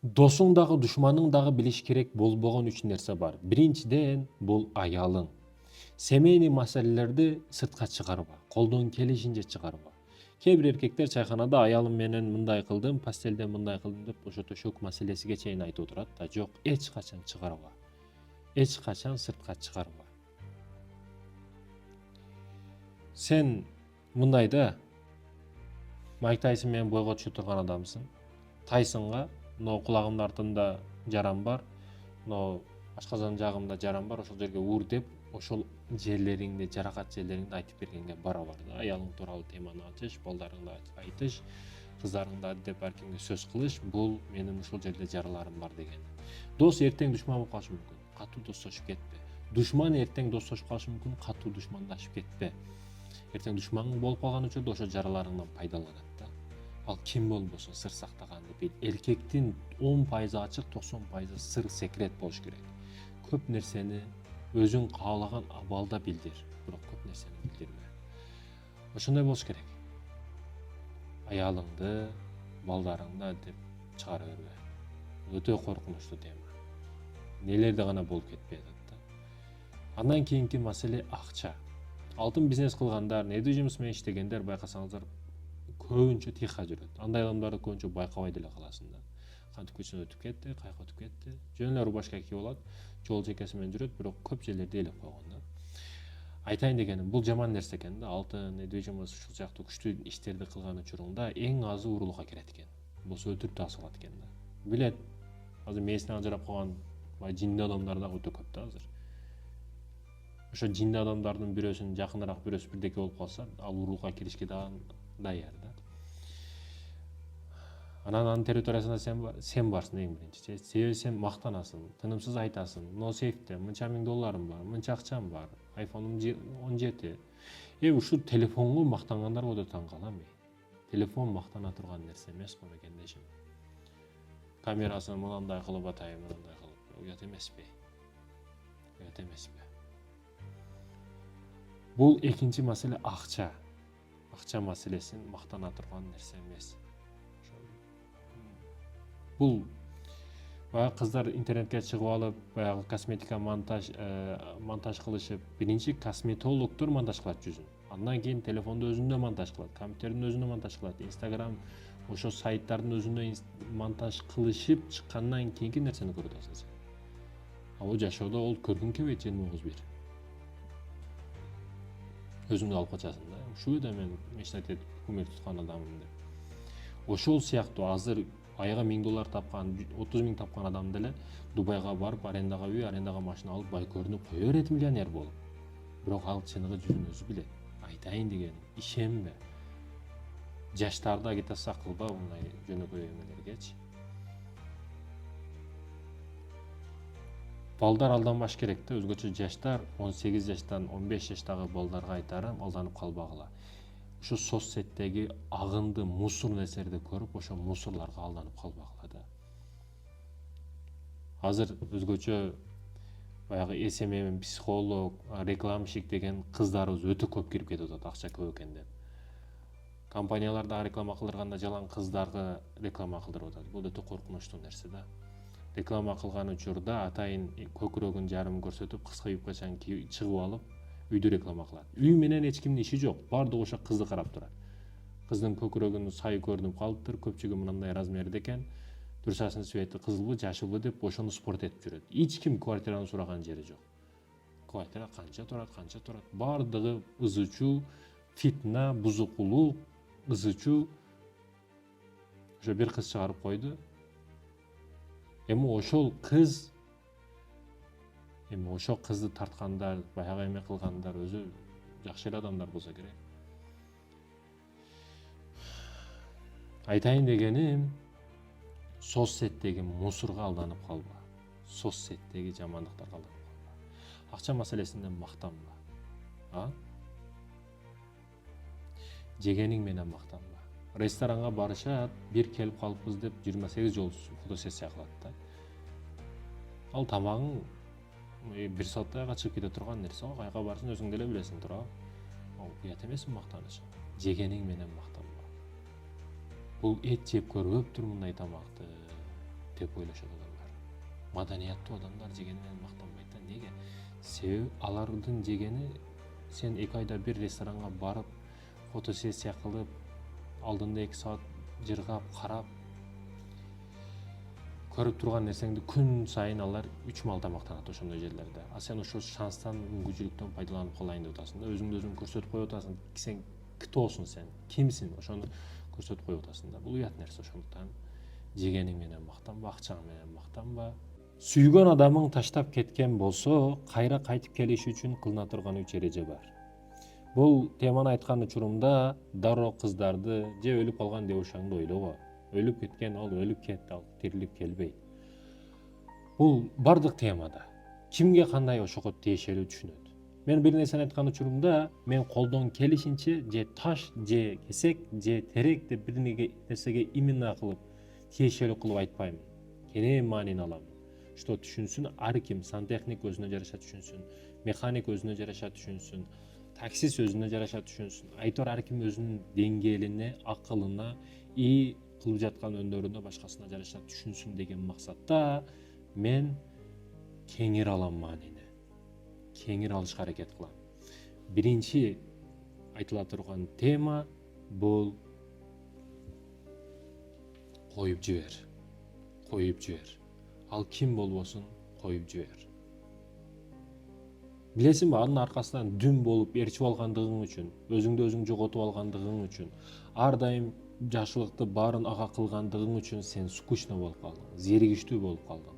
Досуң дагы душманың дагы билиш керек болбогон 3 нерсе бар. Биринчиден бул аялың. Семейный маселелерди сыртка чыгарба, колдон келишинче чыгарба. Кээ бир эркектер чайханада аялым менен мындай кылдым, постелде мындай кылдым деп ошо төшөк маселесиге чейин айтып отурат да. Жок, эч качан чыгарба. Эч качан сыртка чыгарба. Сен мындай да Майк Тайсон менен бойго түшө турган адамсың. Тайсонго но кулагымдын артында жарам бар, но ашказан жагымда жарам бар, ошол жерге ур деп, ошол жерлериңди, жаракат жерлериңди айтып бергенге барабар да. Аялың тууралуу теманы ачыш, балдарыңды айтыш, кыздарыңды деп ар кимге сөз кылыш, бул менин ушул жерде жараларым бар деген. Дос эртең душман болуп калышы мүмкүн. Катуу достошуп кетпе. Душман эртең достошуп калышы мүмкүн. Катуу душмандашып кетпе. Эртең душманың болуп калган учурда ошо жараларыңдан пайдаланат да. Ал ким болбосун сыр сактаганды бил. Эркектин 10% ачык, 90% сыр секрет болуш керек. Көп нерсени өзүң каалаган абалда билдир, бирок көп нерсени билдирме. Ошондой болуш керек. Аялыңды, балдарыңды деп чыгара бербе. Өтө коркунучтуу тема. Нелерде гана болуп кетпей атат да. Андан кийинки маселе акча. Алтын бизнес кылгандар, недвижимостьмен иштегендер байкасаңыздар көбүнчө тихо жүрөт. Андай адамдарды көбүнчө байкабай деле каласың да. Кантип көчөдөн өтүп кетти, каяка өтүп кетти. Жөн эле рубашка кийип алат, жол жекеси менен жүрөт, бирок көп жерлерде элеп койгон да. Айтайын дегеним, бул жаман нерсе экен да. Алтын, недвижимость ушул сыяктуу күчтүү иштерди кылган учуруңда эң азы уруулукка кирет экен. Болсо өлтүрүп да салат экен да. Билет. Азыр мээсине ажырап калган жиндүү адамдар да өтө көп да азыр. Ошо жиндүү адамдардын бирөөсүнүн жакыныраак бирөөсү бирдеке болуп калса, ал уруулукка киришке даяр да. Анан территориясында сен барсың эң биринчи. Себеби сен мактанасың, тынымсыз айтасың. Но сейфте мынча миң долларым бар, мынча акчам бар, айфонум 17. Ушул телефонго мактангандарга да таң калам. Телефон мактана турган нерсе эмес го мекендешим. Камерасын мындай кылып атайын, мындай кылып. Уят эмеспи? Уят эмеспи? Бул экинчи маселе акча. Акча маселесин мактана турган нерсе эмес. Бул баягы кыздар интернетке чыгып алып, баягы косметика монтаж кылышып, биринчи косметологдор монтаж кылат жүзүн. Андан кийин телефондун өзүндө монтаж кылат, компьютердин өзүндө монтаж кылат, Instagram, ошо сайттардын өзүндө монтаж кылышып чыккандан кийинки нерсени көрүп атасың сен. Ал жашоодо ол көргүң келбейт 29-1. Өзүңдү алып качасың да. Ушул да мен мечтать этип кумир туткан адаммын деп. Ошол сыяктуу азыр айга $1000 тапкан, 30 миң тапкан адам деле Дубайга барып, арендага үй, арендага машина алып, бай көрүнүп кое берет миллионер болуп. Бирок ал чыныгы жүзүн өзү билет. Айтайын деген, ишенбе. Жаштарды агитация кылба мындай жөнөкөй эмелергечи. Балдар алданбаш керек да, өзгөчө жаштар 18 жаштан 15 жаштагы балдарга айтарым, алданып калбагыла. Ошо соцсеттеги агынды мусор нерселерди көрүп, ошо мусорлорго алданып калбагыла да. Азыр өзгөчө баягы SMM, психолог, рекламщик деген кыздарыбыз өтө көп кирип кетип атат, акча көп экен деп. Компанияларда реклама кылдырганда жалаң кыздарга реклама кылдырып атат. Бул өтө коркунучтуу нерсе да. Реклама кылган учурда атайын көкүрөгүн жарымын көрсөтүп, кыска юбка чыгып алып, үйдү реклама кылат. Үй менен эч кимдин иши жок. Бардыгы ошо кызды карап турат. Кыздын көкүрөгүнүн сайы көрүнүп калыптыр, көпчүгү мындай размерде экен. Турсасын цвети кызылбы, жашылбы деп ошону спорт этип жүрөт. Эч ким квартираны сураган жери жок. Квартира канча турат? Бардыгы ызычуу, фитна, бузукулук, ызычуу. Ошо бир кыз чыгарып койду. Эми ошол кызды тарткандар, баягы эме кылгандар өзү жакшы эле адамдар болсо керек. Айтайын дегеним, соцсеттеги мусорго алданып калба. Соцсеттеги жамандыктарга алданып калба. Акча маселесинен мактанба. Жегениң менен мактанба. Ресторанга барышат, бир келип калыппыз деп 28 жолу фотосессия кылат да. Ал тамагың бир сааттайга чыгып кете турган нерсе го, каяка барсын өзүң деле билесиң туурабы. Ал уят эмеспи мактаныш? Жегениң менен мактанба. Бул эт жеп көрбөптүр мындай тамакты. деп ойлошот адамдар. Маданияттуу адамдар жегени менен мактанбайт да. Неге? Себеби алардын жегени сен 2 айда бир ресторанга барып, фотосессия кылып, алдында 2 саат жыргап, карап, көрүп турган нерсеңди күн сайын алар 3 мал тамактанат ошондой жерлерде. А сен ошол шанстан, мүмкүнчүлүктөн пайдаланып калайын деп атасың да, өзүңдү өзүң көрсөтүп коюп атасың. Сен китосуң, сен кимсиң? Ошону көрсөтүп коюп атасың да. Бул уят нерсе. Ошондуктан жегениң менен мактанба, акчаң менен мактанба. Сүйгөн адамың таштап кеткен болсо, кайра кайтып келиш үчүн кылына турган 3 эреже бар. Бул теманы айткан учурумда дароо кыздарды же өлүп калган девушаңды ойлобо. Өлүп кеткен ол өлүп кетти, ал тирилип келбейт. Бул бардык темада кимге кандай ошого тиешелүү түшүнөт. Мен бир нерсени айткан учурумда, мен колдон келишинче же таш, же кесек, же терек деп бир нерсеге именно кылып тиешелүү кылып айтпайм. Кенен маанини алам. Что түшүнсүн, ар ким сантехник өзүнө жараша түшүнсүн, механик өзүнө жараша түшүнсүн, таксист өзүнө жараша түшүнсүн. Айтор ар ким өзүнүн деңгээлине, акылына, кылып жаткан өндөрүнө, башкасына жараша түшүнсүн деген максатта мен кеңир алам маанини. Кеңир алышка аракет кылам. Биринчи айтыла турган тема бул коюп жибер. Коюп жибер. Ал ким болбосун, коюп жибер. Билесиңби, анын аркасынан дүн болуп ээрчип алгандыгың үчүн, өзүңдү өзүң жоготуп алгандыгың үчүн, ар дайым жакшылыкты баарын ага кылгандыгың үчүн сен скучно болуп калдың, зеригиштүү болуп калдың.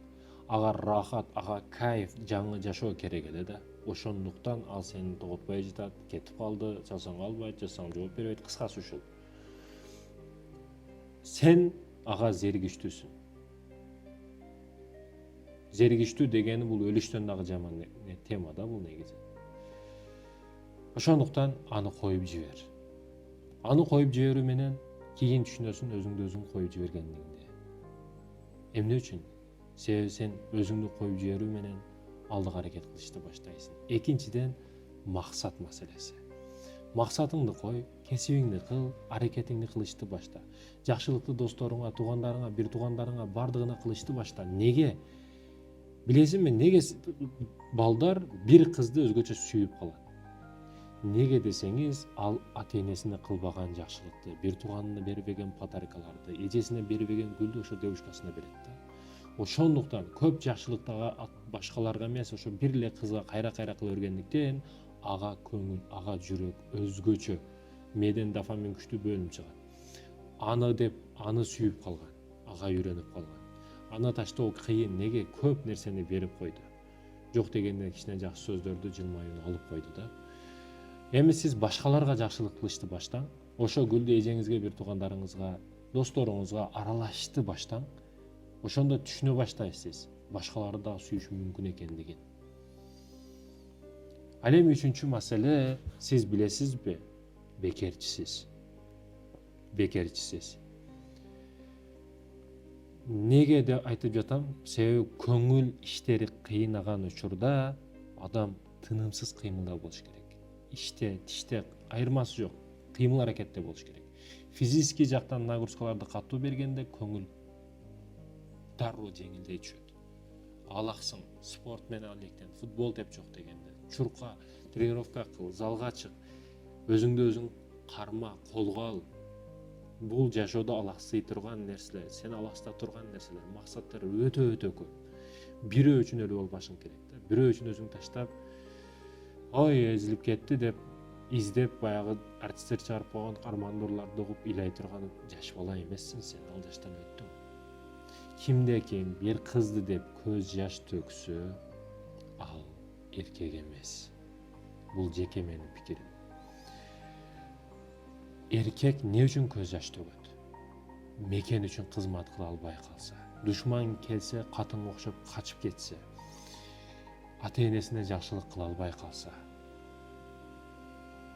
Ага рахат, ага кайф, жаңы жашоо керек эле да. Ошондуктан ал сени тоготпой жатат, кетип калды, чалсаң албайт, жазсаң жооп бербейт, кыскасы ушул. Сен ага зеригиштүүсүң. Зеригиштүү дегени бул өлүштөн дагы жаман тема да бул негизи. Ошондуктан аны коюп жибер. Аны коюп жиберүү менен кийин түшүнөсүң өзүңдү өзүң коюп жибергениңди. Эмне үчүн? Себеби сен өзүңдү коюп жиберүү менен алдыга аракет кылышты баштайсың. Экинчиден, максат маселеси. Максатыңды кой, кесибиңди кыл, аракетиңди кылышты башта. Жакшылыкты досторуңа, туугандарыңа, бир туугандарыңа бардыгына кылышты башта. Неге? Билесиңби, неге балдар бир кызды өзгөчө сүйүп калат? Неге десеңиз, ал ата-энесине кылбаган жакшылыкты, бир тууганына бербеген подаркаларды, эжесине бербеген гүлдү ошо девушкасына берет да. Ошондуктан көп жакшылыктагы башкаларга эмес, ошо бир эле кызга кайра-кайра кыла бергендиктен ага көңүл, ага жүрөк өзгөчө меден дофамин күчтүү бөлүнүп чыгат. Аны деп, аны сүйүп калган, ага үйрөнүп калган. Аны таштоо кыйын, неге? Көп нерсени берип койду. Жок дегенде кичине жакшы сөздөрдү, жылмаюуну алып койду да. Эми сиз башкаларга жакшылык кылышты баштаң. Ошо гүлдү эжеңизге, бир туугандарыңызга, досторуңузга аралашты баштаң. Ошондо түшүнө баштайсыз башкаларды дагы сүйүшү мүмкүн экендигин. Ал эми үчүнчү маселе, сиз билесизби? Бекерчисиз. Бекерчисиз. Неге деп айтып жатам? Себеби көңүл иштери кыйнаган учурда адам тынымсыз кыймылда болуш керек. Иште, тиште айырмасы жок. Кыймыл аракетте болуш керек. Физический жактан нагрузкаларды катуу бергенде көңүл дароо жеңилдей түшөт. Алаксың, спорт менен алектен, футбол деп жок дегенде, чурка, тренировка кыл, залга чык, өзүңдү өзүң карма, колго ал. Бул жашоодо алаксый турган нерселер, сени алаксыта турган нерселер, максаттар өтө көп. Бирөө үчүн эле болбашың керек да. Бирөө үчүн өзүң таштап, ой, эзилип кетти деп издеп, баягы артисттер чыгарып койгон армандорлорду угуп ыйлай турган жаш бала эмессиң сен, ал жаштан өттүң. Кимде ким бир кызды деп көз жаш төксө, ал эркек эмес. Бул жеке менин пикирим. Эркек не үчүн көз жаш төгөт? Мекен үчүн кызмат кыла албай калса, душман келсе, катынга окшоп качып кетсе, ата-энесине жакшылык кыла албай калса,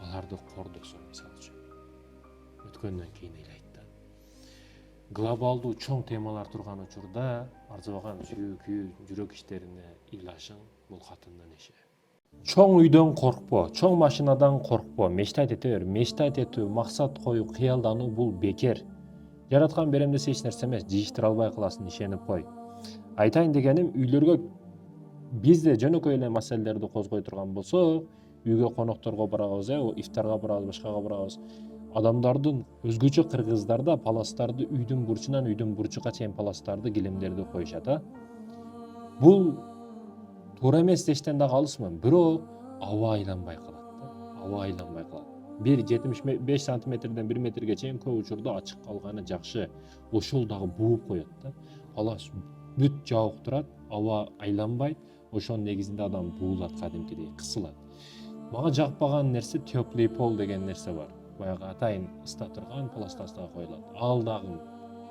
аларды кордуксо мисалы үчүн өткөндөн кийин ыйлайт да. Глобалдуу чоң темалар турган учурда арзыбаган сүйүү, жүрөк иштерине ыйлашың бул катындын иши. Чоң үйдөн коркпо, чоң машинадан коркпо, мечтать этебер. Мечтать этүү, максат коюу, кыялдануу бул бекер. Жараткан берем десе эч нерсе эмес, жыйыштыра албай каласың, ишенип кой. Айтайын дегеним, үйлөргө биз де жөнөкөй эле маселелерди козгой турган болсок, үйгө конокторго барабыз, ифтарга барабыз, башкага барабыз. Адамдардын өзгөчө кыргыздарда паластарды үйдүн бурчуна чейин паластарды, килемдерди коюшат. Бул туура эмес дештен дагы алысмын, бирок аба айланбай калат да. Аба айланбай калат. 1,75 сантиметрден 1 метрге чейин көп учурда ачык калганы жакшы. Ошол дагы бууп коет да. Палас бүт жабык турат, аба айланбайт. Ошонун негизинде адам буулат, кадимкидей кысылат. Мага жакпаган нерсе теплый пол деген нерсе бар. Баягы атайын ыста турган пластмассага коюлат. Ал дагы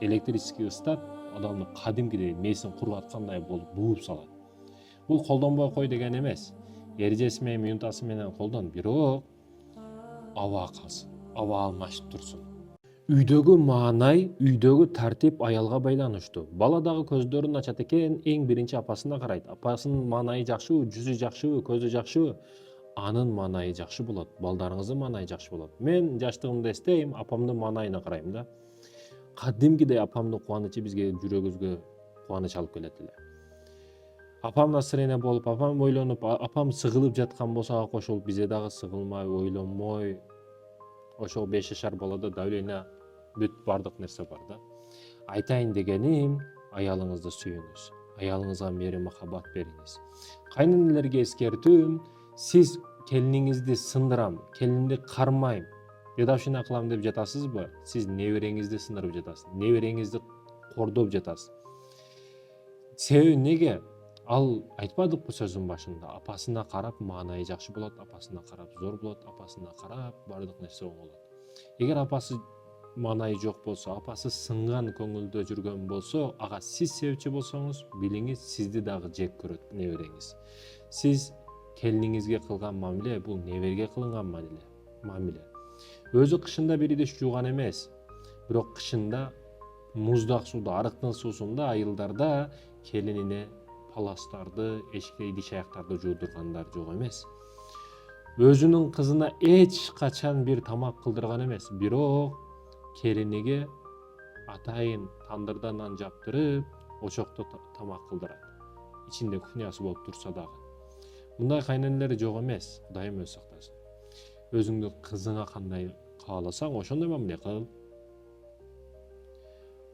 электрический ыстат адамды кадимкидей мээсин кургаткандай болуп бууп салат. Бул колдонбой кой деген эмес. Эрежеси менен, минутасы менен колдон, бирок аба калсын, аба алмашып турсун. Үйдөгү маанай, үйдөгү тартип аялга байланыштуу. Бала дагы көздөрүн ачат экен, эң биринчи апасына карайт. Апасынын маанайы жакшыбы, жүзү жакшыбы, көзү жакшыбы? Анын маанайы жакшы болот, балдарыңыздын маанайы жакшы болот. Мен жаштыгымда эстейм, апамдын маанайына карайм да. Кадимкидей апамдын кубанычы бизге жүрөгүбүзгө кубаныч алып келет эле. Апам настроение болуп, апам ойлонуп, апам сыгылып жаткан болсо ага кошулуп, бизе дагы сыгылмай, ойлонмой, ошол 5 жашар балада давление бүт бардык нерсе бар да. Айтайын дегеним, аялыңызды сүйүңүз. Аялыңызга мээрим махаббат бериңиз. Кайнэнелерге эскертүүм, сиз келиниңизди сындырам, келинди кармайм, дедовщина кылам деп жатасызбы? Сиз небереңизди сындырып жатасыз, небереңизди кордоп жатасыз. Себеби неге? Ал айтпадыкпы сөзүн башында, апасына карап маанайы жакшы болот, апасына карап зор болот, апасына карап бардык нерсе оң болот. Эгер апасы маанайы жок болсо, апасы сынган көңүлдө жүргөн болсо, ага сиз себепчи болсоңуз, билиңиз, сизди дагы жек көрөт небереңиз. Сиз келиниңизге кылган мамиле бул неберге кылынган мамиле. Өзү кышында бир идиш жууган эмес, бирок кышында муздак сууда, арыктын суусунда айылдарда келинине паластарды, эшикте идиш аяктарды жуудургандар жок эмес. Өзүнүн кызына эч качан бир тамак кылдырган эмес, бирок келиниге атайын тандырда нан жаптырып, ошокто тамак кылдырат. Ичинде кухнясы болуп турса дагы. Мындай кайненелер жок эмес, Кудайым өзү сактасын. Өзүңдүн кызыңа кандай кааласаң, ошондой мамиле кыл.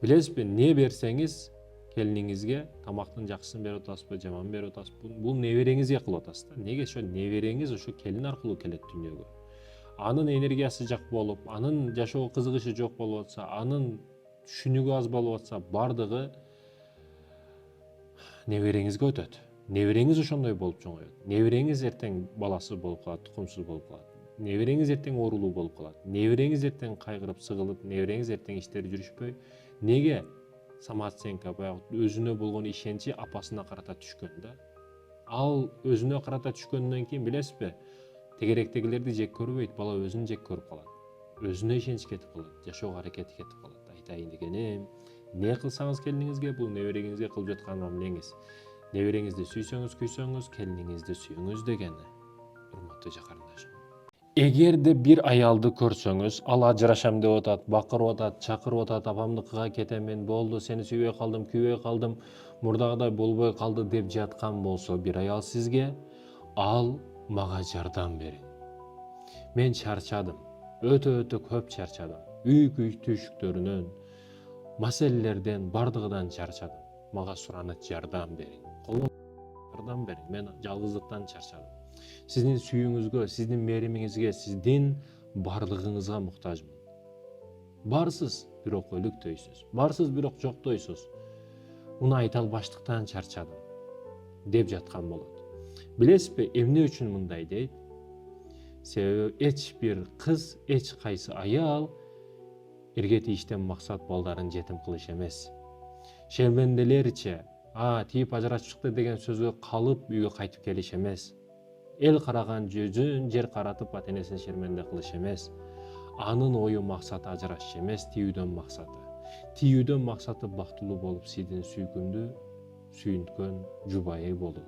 Билесизби, не берсеңиз келиниңизге тамактын жакшысын берип атасызбы, жаман берип атасызбы? Бул небереңизге кылып атасыз да. Неге? Ошо небереңиз ошо келин аркылуу келет дүйнөгө. Анын энергиясы жак болуп, анын жашоого кызыгышы жок болуп атса, анын түшүнүгү аз болуп атса, бардыгы небереңизге өтөт. Небереңиз ошондой болуп чоңойот. Небереңиз эртең баласыз болуп калат, тукумсуз болуп калат. Небереңиз эртең оорулуу болуп калат. Небереңиз эртең кайгырып, сыгылып, небереңиз эртең иштери жүрүшпөй. Неге? Самооценка, баягы өзүнө болгон ишеничи апасына карата түшкөн да. Ал өзүнө карата түшкөндөн кийин билесизби, тегеректегилерди жек көрбөйт, бала өзүн жек көрүп калат. Өзүнө ишенич кетип калат, жашоого аракети кетип калат. Айтайын дегеним, не кылсаңыз келиниңизге, бул небереңизге кылып жаткан мамилеңиз. Небереңизди сүйсөңүз, күйсөңүз, келиниңизди сүйүңүз дегени. Урматтуу жакарындашым. Эгерде бир аялды көрсөңүз, ал ажырашам деп атат, бакырып атат, чакырып атат, апамдыкыга кетем мен, болду, сени сүйбөй калдым, күйбөй калдым, мурдагыдай болбой калды деп жаткан болсо бир аял сизге, ал мага жардам берин. Мен чарчадым, өтө көп чарчадым. Үй түйшүктөрүнөн, маселелерден, бардыгыдан чарчадым. Мага суранат жардам берин. Жардам берин. Мен жалгыздыктан чарчадым. Сиздин сүйүүңүзгө, сиздин мээримиңизге, сиздин бардыгыңызга муктажмын. Барсыз, бирок өлүктөйсүз. Барсыз, бирок жоктойсуз. Муну айта албаштыктан чарчадым деп жаткан болот. Билесизби, эмне үчүн мындай дейт? Себеби эч бир кыз, эч кайсы аял эрге тийиштен максат балдарын жетим кылыш эмес. Шерменделерче, тийип ажырашып чыкты деген сөзгө калып үйгө кайтып келиш эмес. Эл караган жүзүн жер каратып ата-энесин шерменде кылыш эмес. Анын ою максаты ажырашыш эмес, тийүүдөн максаты. Тийүүдөн максаты бактылуу болуп, сиздин сүйкүмдүү, сүйүнткөн жубайы болуу.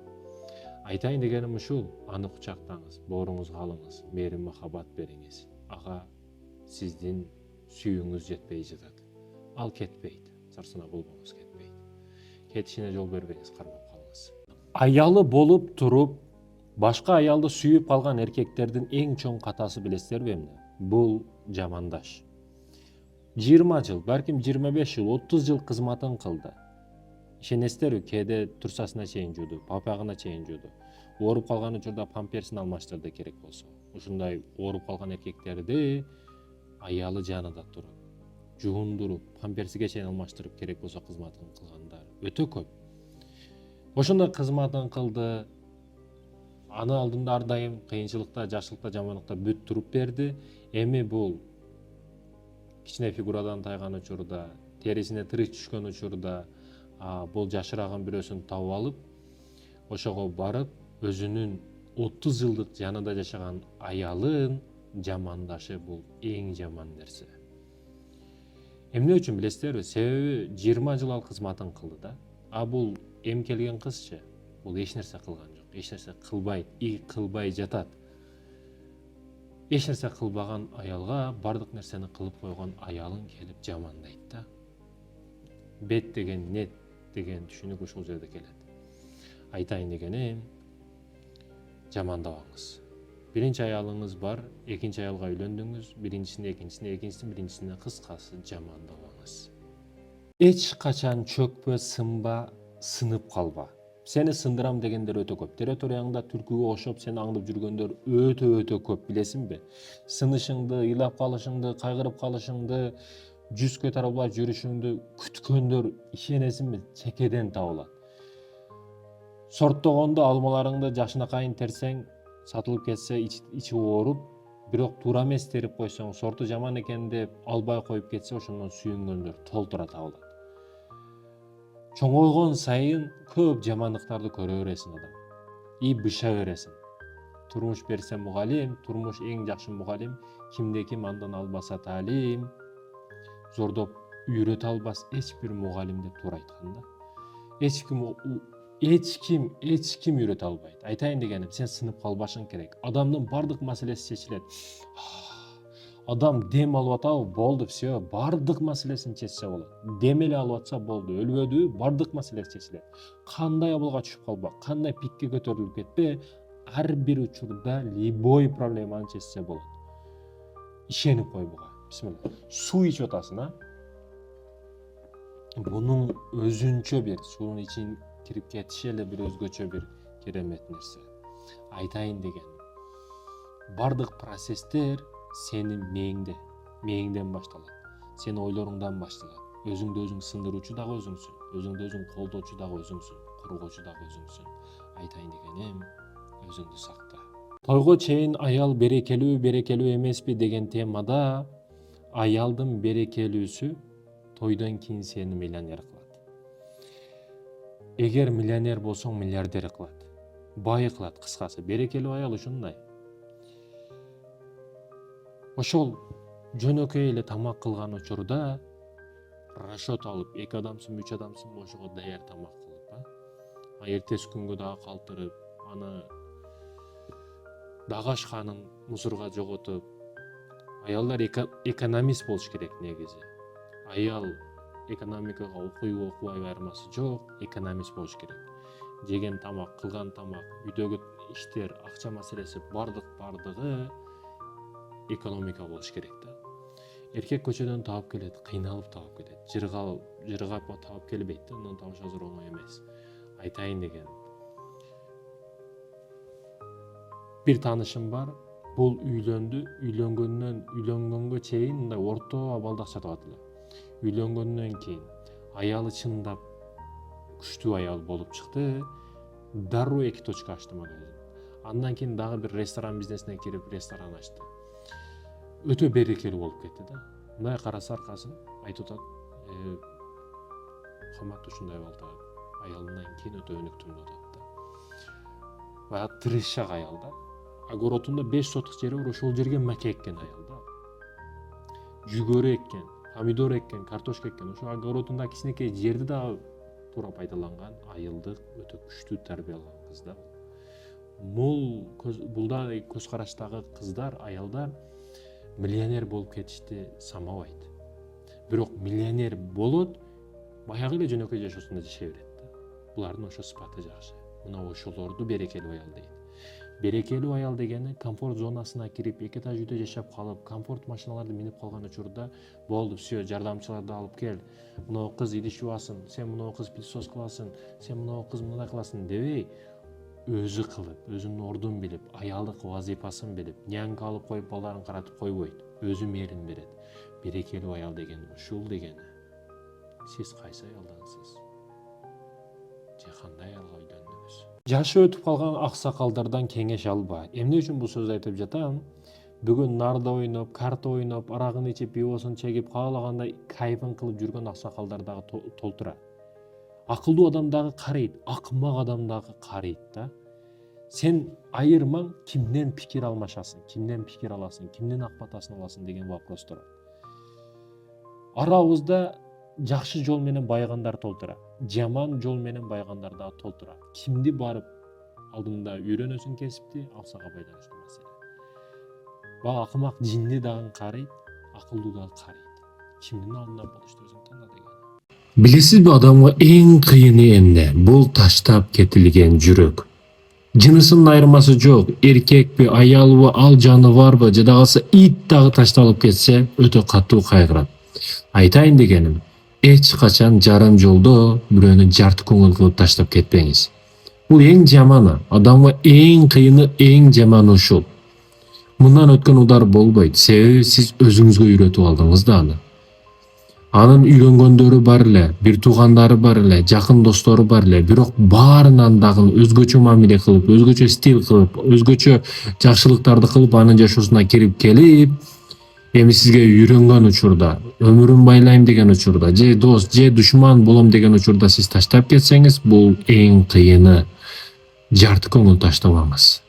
Айтайын дегеним ушул, аны кучактаңыз, бооруңузга алыңыз, мээрим махаббат бериңиз. Ага сиздин сүйүүңүз жетпей жатат. ал кетпейт. Сырсына болбоңуз, кетпейт. Кетишине жол бербеңиз, кармап калыңыз. Аялы болуп туруп башка аялды сүйүп калган эркектердин эң чоң катасы билесиздерби эмне? Бул жамандаш. 20 жыл, балким 25 жыл, 30 жыл кызматын кылды. Ишенесиздерби, кээде турсасына чейин жууду, папагына чейин жууду. Ооруп калган учурда памперсин алмаштырды керек болсо. Ушундай ооруп калган эркектерди аялы жанында туруп, жуундуруп, памперсиге чейин алмаштырып керек болсо кызматын кылгандар өтө көп. Ошондой кызматын кылды. Аны алдында ар дайым кыйынчылыкта, жакшылыкта, жамандыкта бүт туруп берди. Эми бул кичине фигурадан тайган учурда, терисине тырыш түшкөн учурда бул жашыраган бирөөсүн табып алып, ошого барып, өзүнүн 30 жылдык жанында жашаган аялын жамандашы бул эң жаман нерсе. Эмне үчүн билесиздерби? Себеби 20 жыл ал кызматын кылды да. А бул эм келген кызчы, бул эч нерсе кылган жок, эч нерсе кылбайт, кылбай жатат. Эч нерсе кылбаган аялга бардык нерсени кылып койгон аялын келип жамандайт да. Бет деген нет деген түшүнүк ушул жерде келет. Айтайын дегеним, жамандабаңыз. Биринчи аялыңыз бар, экинчи аялга үйлөндүңүз, биринчисине, кыскасы жамандабаңыз. Эч качан чөкпө, сынба, сынып калба. Сени сындырам дегендер өтө көп. Территорияңда түлкүгө окшоп сени аңдып жүргөндөр өтө көп, билесиңби? Сынышыңды, ыйлап калышыңды, кайгырып калышыңды, жүз көтөрө албай жүрүшүңдү күткөндөр, ишенесиңби, чекеден табылат. Сорттогондо алмаларыңды жакшынакайын терсең, сатылып кетсе ичи ооруп, бирок туура эмес терип койсоң, сорту жаман экен деп албай коюп кетсе, ошондон сүйүнгөндөр толтура табылат. Чоңойгон сайын көп жамандыктарды көрө бересиң адам. Быша бересиң. Турмуш берсе мугалим, турмуш эң жакшы мугалим, кимде ким андан албаса таалим, зордоп үйрөтө албас эч бир мугалим деп туура айткан да. Эч ким үйрөтө албайт. Айтайын дегеним, сен сынып калбашың керек. Адамдын бардык маселеси чечилет. Адам дем алып атабы, болду, все, бардык маселесин чечсе болот. Дем эле алып атса болду, өлбөдү, бардык маселеси чечилет. Кандай абалга түшүп калба, кандай пикке көтөрүлүп кетпе, ар бир учурда любой проблеманы чечсе болот. Ишенип кой буга. Бисмилла. Суу ичип атасың, Бунун өзүнчө бир суунун ичин кирип кетиши эле бир өзгөчө бир керемет нерсе. Айтайын деген, бардык процесстер сенин мээңден башталат. Сенин ойлоруңдан башталат. Өзүңдү өзүң сындыруучу дагы өзүңсүн, өзүңдү өзүң колдоочу дагы өзүңсүн, коргоочу дагы өзүңсүн. Айтайын дегеним, өзүңдү сакта. Тойго чейин аял берекелүү эмеспи деген темада аялдын берекелүүсү тойдон кийин сени миллионер кылат. Эгер миллионер болсоң, миллиардер кылат. Бай кылат, кыскасы. Берекелүү аял ушундай. Ошол жөнөкөй эле тамак кылган учурда расчет алып, 2 адамсың, 3 адамсың, ошого даяр тамак кылып, эртеси күнгө дагы калтырып, аны дагы ашканын мусорго жоготуп. Аялдар экономист болуш керек негизи. Аял экономикага окуйбу айырмасы жок, экономист болуш керек. Жеген тамак, кылган тамак, үйдөгү иштер, акча маселеси бардыгы экономика болуш керек да. Эркек көчөдөн таап келет, кыйналып таап келет. Жыргап таап келбейт да, анын табыш азыр оңой эмес. Айтайын деген, бир таанышым бар, бул үйлөнгөнгө чейин мындай орто абалдак сатып эле. Үйлөнгөндөн кийин аялы чындап күчтүү аял болуп чыкты, дароо 2 точка ачты магазин. Андан кийин дагы бир ресторан бизнесине кирип ресторан ачты. Өтө берекелүү болуп кетти да. Мындай караса аркасын айтып атат, камат ушундай балта аялынан кийин өтө өнүктүм деп атат да. Бая тырышчак аял да. Огородунда 5 соток жери бар, ошол жерге маке эккен аял да. Жүгөрү эккен, помидор эккен, картошка эккен, ошо огородунда кичинекей жерди да туура пайдаланган, айылдык, өтө күчтүү тарбия алган кыз да. Булдай көз караштагы кыздар, аялдар миллионер болуп кетишти самабайт. бирок миллионер болот, баягы эле жөнөкөй жашоосунда жашай берет да. Булардын ошо сыпаты жакшы. Мына ошолорду берекелүү аял дейт. Берекелүү аял дегени комфорт зонасына кирип, эки этаж үйдө жашап калып, комфорт машиналарды минип калган учурда болду, все, жардамчыларды алып кел. Мына кыз идиш жууасын, сен мына кыз пылесос кыласың, сен мына кыз мындай кыласың дебей, өзү кылып, өзүнүн ордун билип, аялдык вазифасын билип, нянка алып коюп балдарын каратып койбойт. Өзү мээрин берет. Берекелүү аял деген ушул дегени. Сиз кайсы аялдансыз? Же кандай аялга үйлөндүңүз? Жашы өтүп калган аксакалдардан кеңеш алба. Эмне үчүн бул сөздү айтып жатам? Бүгүн нарда ойноп, карта ойноп, арагын ичип, пивосун чегип, каалагандай кайфын кылып жүргөн аксакалдар дагы толтура. Акылдуу адам дагы карыйт, акмак адам дагы карыйт да. Сен айырмаң кимден пикир алмашасың, кимден пикир аласың, кимден ак батасын аласың деген вопрос турат. Арабызда жакшы жол менен байыгандар толтура, жаман жол менен байыгандар дагы толтура. Кимди барып алдыңда үйрөнөсүң кесипти, ал сага байланыштуу маселе. Акымак жинди дагы карыйт, акылдуу дагы карыйт. Кимдин алдында болушту өзүң танда деген. Билесизби, адамга эң кыйыны эмне? Бул таштап кетилген жүрөк. Жынысынын айырмасы жок, эркекпи, аялбы, ал жаныбарбы, жада калса ит дагы ташталып кетсе, өтө катуу кайгырат. Айтайын дегеним, эч качан жарым жолдо бирөөнү жарты көңүл кылып таштап кетпеңиз. Бул эң жаманы, адамга эң кыйыны, эң жаманы ушул. Мындан өткөн удар болбойт, себеби сиз өзүңүзгө үйрөтүп алдыңыз да аны. Анын үйлөнгөндөрү бар эле, бир туугандары бар эле, жакын достору бар эле, бирок баарынан дагы өзгөчө мамиле кылып, өзгөчө стиль кылып, өзгөчө жакшылыктарды кылып анын жашоосуна кирип келип, эми сизге үйрөнгөн учурда, өмүрүн байлайм деген учурда, же дос, же душман болом деген учурда сиз таштап кетсеңиз, бул эң кыйыны. Жарты көңүл таштабаңыз.